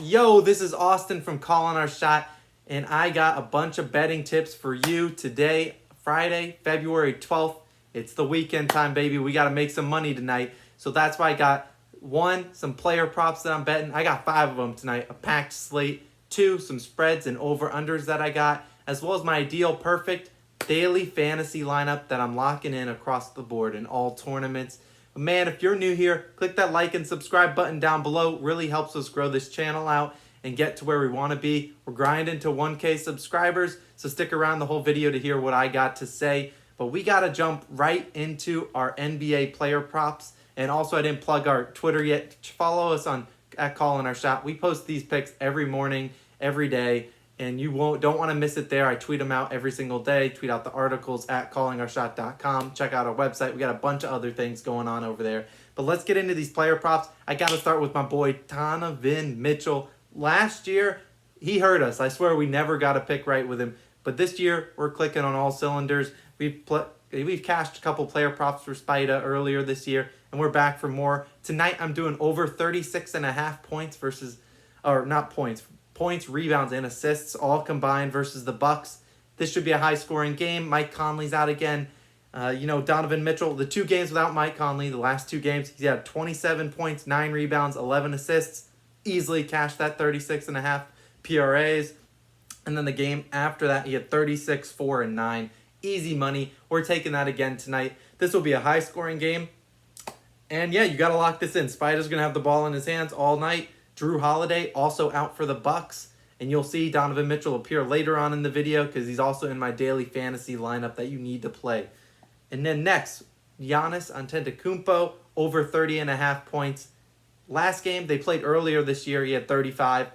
Yo, this is Austin from Calling Our Shot, and I got a bunch of betting tips for you today, Friday, February 12th. It's the weekend time, baby. We got to make some money tonight. So that's why I got some player props that I'm betting. I got 5 of them tonight, a packed slate. 2, some spreads and over-unders that I got, as well as my ideal perfect daily fantasy lineup that I'm locking in across the board in all tournaments. But man, if you're new here, click that like and subscribe button down below. It really helps us grow this channel out and get to where we want to be. We're grinding to 1K subscribers, so stick around the whole video to hear what I got to say. But we got to jump right into our NBA player props. And also, I didn't plug our Twitter yet. Follow us on at Calling Our Shot. We post these picks every morning, every day, and you don't want to miss it there. I tweet them out every single day. Tweet out the articles at callingourshot.com. Check out our website. We got a bunch of other things going on over there. But let's get into these player props. I got to start with my boy Donovan Mitchell. Last year, he hurt us. I swear we never got a pick right with him. But this year, we're clicking on all cylinders. We've cashed a couple player props for Spida earlier this year, and we're back for more. Tonight, I'm doing over 36.5 points points, rebounds, and assists all combined versus the Bucks. This should be a high-scoring game. Mike Conley's out again. Donovan Mitchell, the 2 games without Mike Conley, the last 2 games, he's had 27 points, 9 rebounds, 11 assists. Easily cashed that 36.5 PRAs. And then the game after that, he had 36, 4, and 9. Easy money. We're taking that again tonight. This will be a high-scoring game. And yeah, you got to lock this in. Spider's going to have the ball in his hands all night. Drew Holiday also out for the Bucks. And you'll see Donovan Mitchell appear later on in the video because he's also in my daily fantasy lineup that you need to play. And then next, Giannis Antetokounmpo, over 30.5 points. Last game, they played earlier this year, he had 35.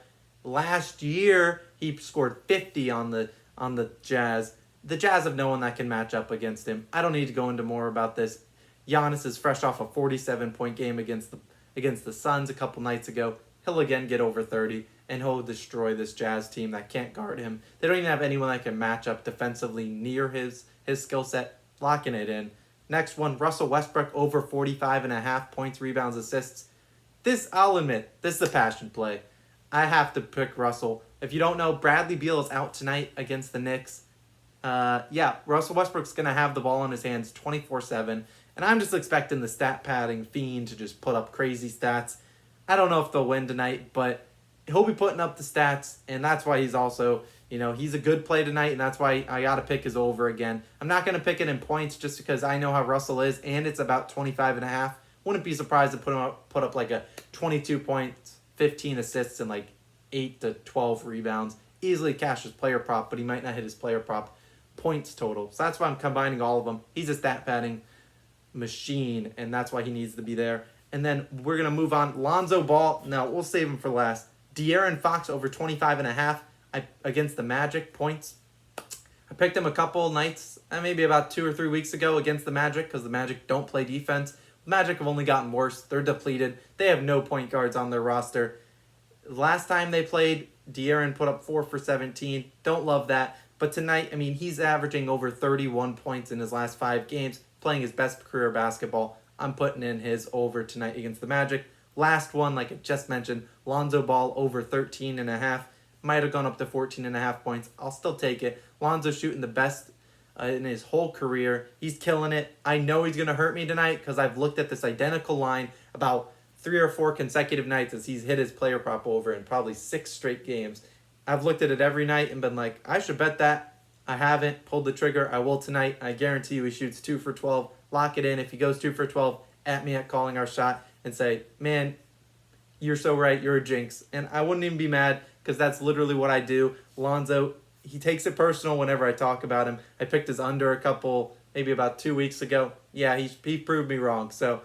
Last year, he scored 50 on the Jazz. The Jazz have no one that can match up against him. I don't need to go into more about this. Giannis is fresh off a 47-point game against the Suns a couple nights ago. He'll again get over 30, and he'll destroy this Jazz team that can't guard him. They don't even have anyone that can match up defensively near his skill set. Locking it in. Next one, Russell Westbrook, over 45.5 points, rebounds, assists. This, I'll admit, this is a passion play. I have to pick Russell. If you don't know, Bradley Beal is out tonight against the Knicks. Russell Westbrook's going to have the ball in his hands 24/7. And I'm just expecting the stat padding fiend to just put up crazy stats. I don't know if they'll win tonight, but he'll be putting up the stats, and that's why he's also, he's a good play tonight, and that's why I got to pick his over again. I'm not going to pick it in points just because I know how Russell is, and it's about 25.5. Wouldn't be surprised to put up like a 22 points, 15 assists, and like 8 to 12 rebounds. Easily cash his player prop, but he might not hit his player prop points total. So that's why I'm combining all of them. He's a stat padding machine, and that's why he needs to be there. And then we're going to move on. Lonzo Ball. No, we'll save him for last. De'Aaron Fox over 25.5 against the Magic points. I picked him a couple nights, maybe about 2 or 3 weeks ago against the Magic because the Magic don't play defense. The Magic have only gotten worse. They're depleted. They have no point guards on their roster. Last time they played, De'Aaron put up 4 for 17. Don't love that. But tonight, he's averaging over 31 points in his last 5 games, playing his best career basketball. I'm putting in his over tonight against the Magic. Last one, like I just mentioned, Lonzo Ball over 13.5. Might have gone up to 14.5 points. I'll still take it. Lonzo's shooting the best in his whole career. He's killing it. I know he's going to hurt me tonight because I've looked at this identical line about 3 or 4 consecutive nights as he's hit his player prop over in probably 6 straight games. I've looked at it every night and been like, I should bet that. I haven't pulled the trigger. I will tonight. I guarantee you he shoots 2 for 12. Lock it in. If he goes 2 for 12, at me at Calling Our Shot and say, man, you're so right. You're a jinx. And I wouldn't even be mad because that's literally what I do. Lonzo, he takes it personal whenever I talk about him. I picked his under maybe about 2 weeks ago. Yeah, he proved me wrong. So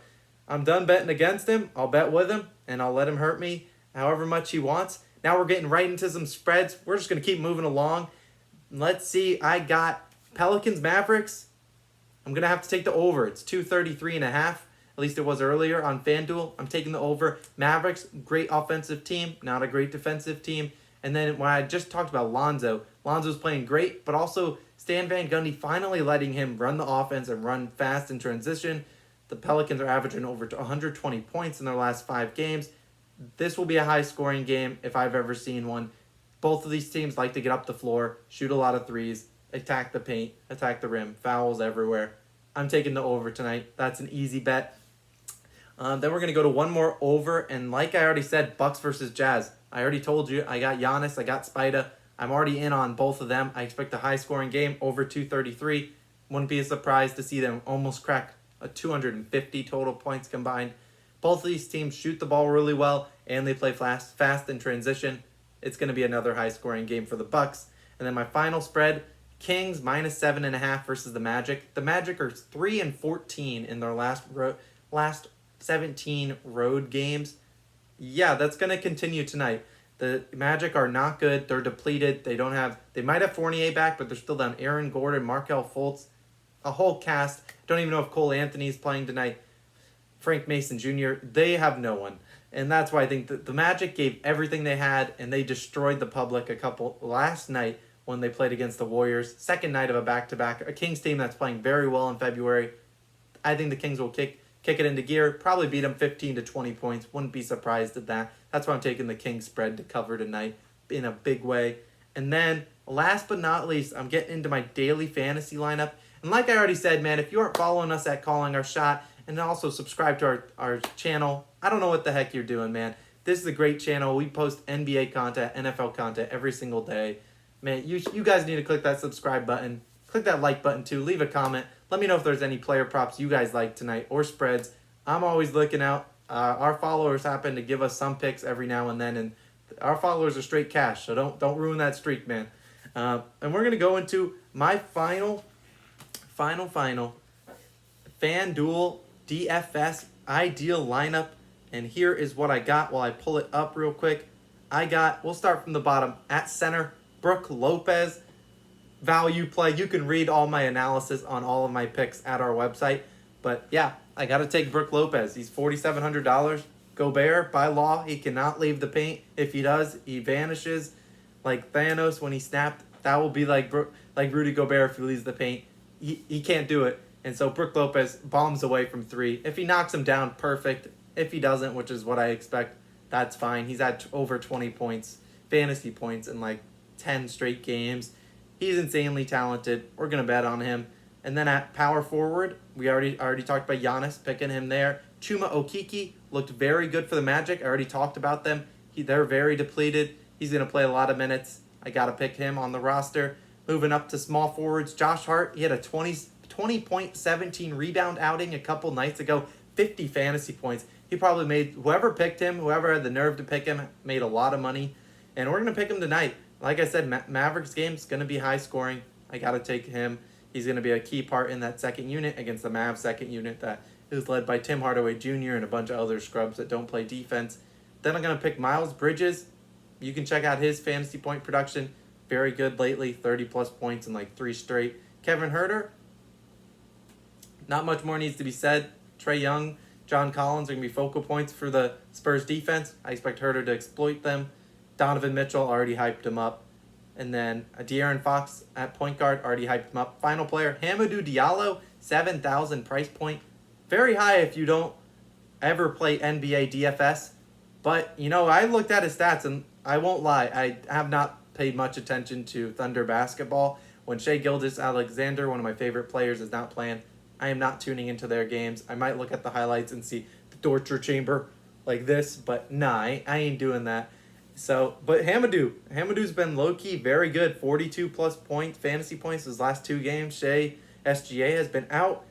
I'm done betting against him. I'll bet with him, and I'll let him hurt me however much he wants. Now we're getting right into some spreads. We're just going to keep moving along. Let's see. I got Pelicans Mavericks. I'm going to have to take the over. It's 233.5. At least it was earlier on FanDuel. I'm taking the over. Mavericks, great offensive team, not a great defensive team. And then when I just talked about Lonzo's playing great, but also Stan Van Gundy finally letting him run the offense and run fast in transition. The Pelicans are averaging over 120 points in their last 5 games. This will be a high-scoring game if I've ever seen one. Both of these teams like to get up the floor, shoot a lot of threes, attack the paint, attack the rim, fouls everywhere. I'm taking the over tonight. That's an easy bet. Then we're going to go to one more over, and like I already said, Bucks versus Jazz. I already told you, I got Giannis, I got Spida. I'm already in on both of them. I expect a high-scoring game, over 233. Wouldn't be a surprise to see them almost crack a 250 total points combined. Both of these teams shoot the ball really well, and they play fast in transition. It's going to be another high-scoring game for the Bucks. And then my final spread, Kings -7.5 versus the Magic. The Magic are 3-14 in their last 17 road games. Yeah, that's going to continue tonight. The Magic are not good. They're depleted. They might have Fournier back, but they're still down Aaron Gordon, Markelle Fultz, a whole cast. Don't even know if Cole Anthony's playing tonight. Frank Mason Jr., they have no one. And that's why I think that the Magic gave everything they had, and they destroyed the public last night when they played against the Warriors. Second night of a back-to-back. A Kings team that's playing very well in February. I think the Kings will kick it into gear, probably beat them 15 to 20 points. Wouldn't be surprised at that. That's why I'm taking the Kings spread to cover tonight in a big way. And then, last but not least, I'm getting into my daily fantasy lineup. And like I already said, man, if you aren't following us at Calling Our Shot, and also subscribe to our channel, I don't know what the heck you're doing, man. This is a great channel. We post NBA content, NFL content every single day. Man, you guys need to click that subscribe button. Click that like button too. Leave a comment. Let me know if there's any player props you guys like tonight or spreads. I'm always looking out. Our followers happen to give us some picks every now and then, and our followers are straight cash, so don't ruin that streak, man. And we're going to go into my final FanDuel DFS ideal lineup, and here is what I got while I pull it up real quick. We'll start from the bottom. At center, Brook Lopez. Value play. You can read all my analysis on all of my picks at our website. But yeah, I got to take Brook Lopez. He's $4,700. Gobert, by law, he cannot leave the paint. If he does, he vanishes. Like Thanos when he snapped. That will be like Rudy Gobert if he leaves the paint. He can't do it. And so Brook Lopez bombs away from three. If he knocks him down, perfect. If he doesn't, which is what I expect, that's fine. He's at over 20 points, fantasy points in like 10 straight games. He's insanely talented. We're going to bet on him. And then at power forward, we already talked about Giannis, picking him there. Chuma Okeke looked very good for the Magic. I already talked about them. They're very depleted. He's going to play a lot of minutes. I got to pick him on the roster. Moving up to small forwards, Josh Hart. He had a 20-point 17 rebound outing a couple nights ago. 50 fantasy points. He probably made, whoever picked him, whoever had the nerve to pick him, made a lot of money. And we're going to pick him tonight. Like I said, Mavericks game's going to be high scoring. I got to take him. He's going to be a key part in that second unit against the Mavs second unit that is led by Tim Hardaway Jr. and a bunch of other scrubs that don't play defense. Then I'm going to pick Miles Bridges. You can check out his fantasy point production. Very good lately, 30-plus points in like 3 straight. Kevin Huerter, not much more needs to be said. Trae Young, John Collins are going to be focal points for the Spurs defense. I expect Huerter to exploit them. Donovan Mitchell, already hyped him up. And then De'Aaron Fox at point guard, already hyped him up. Final player, Hamidou Diallo, 7,000 price point. Very high if you don't ever play NBA DFS. But, I looked at his stats, and I won't lie, I have not paid much attention to Thunder basketball. When Shai Gilgeous-Alexander, one of my favorite players, is not playing, I am not tuning into their games. I might look at the highlights and see the torture chamber like this, but nah, I ain't doing that. So, but Hamidou's been low-key very good. 42-plus fantasy points his last 2 games. Shai SGA has been out.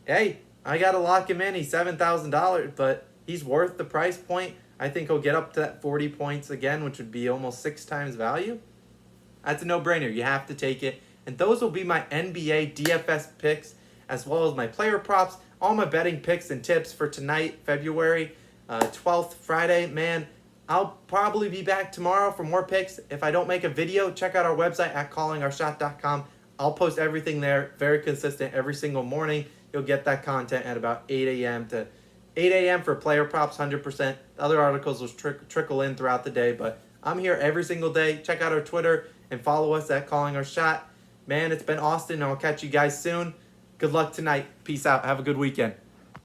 Hey, I got to lock him in. He's $7,000, but he's worth the price point. I think he'll get up to that 40 points again, which would be almost 6 times value. That's a no-brainer. You have to take it. And those will be my NBA DFS picks, as well as my player props, all my betting picks and tips for tonight, February 12th, Friday. Man, I'll probably be back tomorrow for more picks. If I don't make a video, check out our website at callingourshot.com. I'll post everything there, very consistent every single morning. You'll get that content at about 8 a.m. to 8 a.m. for player props, 100%. Other articles will trickle in throughout the day, but I'm here every single day. Check out our Twitter and follow us at Calling Our Shot. Man, it's been Austin, and I'll catch you guys soon. Good luck tonight. Peace out. Have a good weekend.